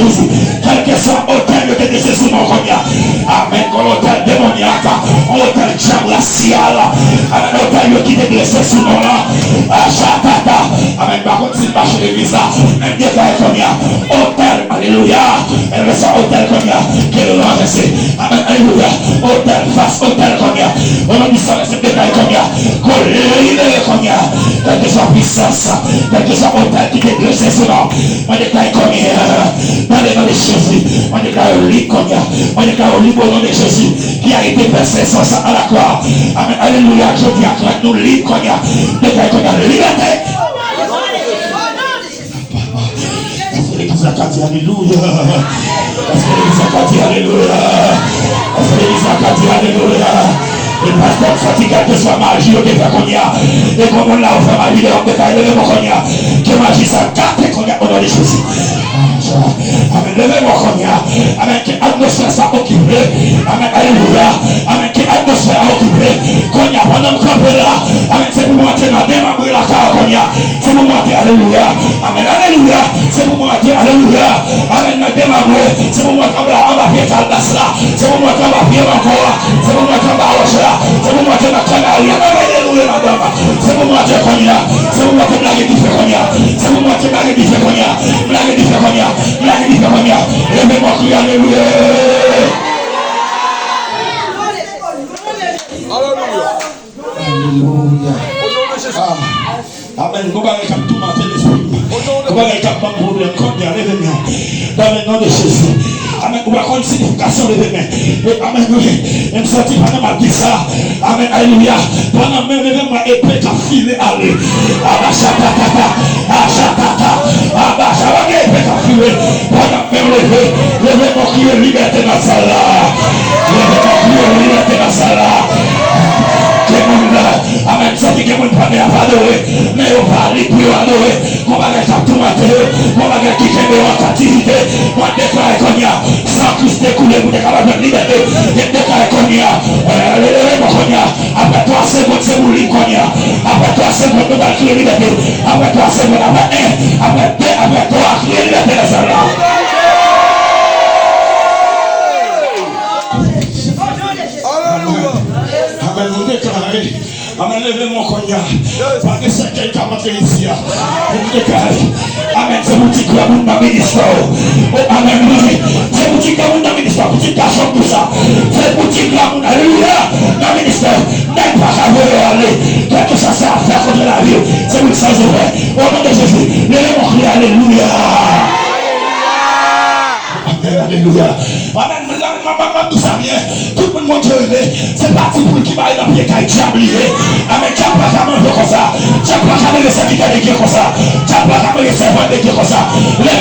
Jésus. Quel que soit l'hôtel de Jésus, mon Konya. Amen. Quand l'hôtel démoniaque, l'hôtel diable racial, amen. L'hôtel qui est blessé sous nous là. Achatata. Amen. Par contre, s'il marche l'église là, même détail Konya. Hôtel, alléluia. Elle reste hôtel Konya. Qu'elle le renverse. Amen. Alléluia. Hôtel face, hôtel Konya. On a dit ça, c'est détail Konya. Collé Konya. Quel que soit puissance, quel que soit hôtel qui est blessé sous nous. On détail Konya. Dans le nom de Jésus. On déclare au lit Konya. On déclare au lit au nom de Jésus qui a été versé sans ça à la croix. Amen. Alléluia. Je dis à nous lit Konya. Détail Konya. Liberté. Est-ce que l'église a dit alléluia? Est-ce que l'église a dit alléluia? Est-ce que l'église a dit alléluia? Le pasteur fatigué que soit magie au défait qu'on y a. Et comme on l'a offert ma vie de l'homme de taille, levez-moi qu'on y a. Que magie ça gâte qu'on y a au nom de Jésus. Amen. Levez-moi qu'on y a. Amen. Que l'atmosphère soit occupée. Amen. Alléluia. Amen. Que l'atmosphère soit occupée. Qu'on y a pendant qu'on peut là. Amen. C'est pour montrer dans des membres de la car qu'on y a. C'est pour montrer. Alléluia. Amen. Alléluia. C'est pour montrer. Alléluia. Amen. Dans des membres. C'est pour montrer en bas pied caldas là. C'est pour montrer en bas pied encore. C'est pour montrer en bas roche là. C'est pour moi que ma canard, il y a pas de madame. C'est pour moi que qu'on y a. C'est pour moi que blague dit fait qu'on y a. C'est pour moi que blague dit fait qu'on y a. Blague dit fait qu'on y a. Blague dit fait qu'on y a. Levez-moi crier alléluia. Alléluia. Amen. Nous allons tout matin l'esprit. Nous allons pas de problème. Comme il y a l'événement. Dans le nom de Jésus. Amen. Nous allons une signification de l'événement. Amen. Je me sentis pendant ma vie ça. Amen. Alléluia. Pendant même l'événement épée qui a filé à lui. Abachatata. Achatata. Abachatata. Épée qui a filé. Pendant même l'événement qui est liberté dans sa là. L'événement qui est liberté dans sa là. Amen. Ça dit que vous ne pouvez pas adorer. Mais on va aller pour adorer. On va aller tout matin. On va aller quitter en captivité. On va déclarer qu'on y a. Sans Christ découler, vous êtes capable de liberté. Et déclarer qu'on y a. Après 3 secondes, c'est vous libre qu'on y a. Après 3 secondes, nous allons crier liberté. Après 3 secondes, après 1, après 2, après 3, crier liberté dans sa là. Amen. Vous déclarez. Amen. Levez-moi qu'on y a. Parce que c'est quelqu'un qui est ici. Vous déclarez. Amen. C'est vous qui avez un ministère. Amen. C'est vous qui avez un ministère. Vous qui avez tout ça. C'est vous qui avez un alléluia. Un ministère. N'est pas à vous aller. Quel que ça sert à faire contre la vie. C'est vous qui savez. Au nom de Jésus. Levez-moi qu'on y a. Alléluia. Alléluia. Amen. Tout ça vient. Tout le monde est c'est parti pour qui va aller dans le pied qui a diablié. Amen. Tu n'as pas qu'à manger comme ça. Tu n'as pas qu'à me laisser quitter de qui comme ça. Tu n'as pas qu'à me laisser voir de qui comme ça.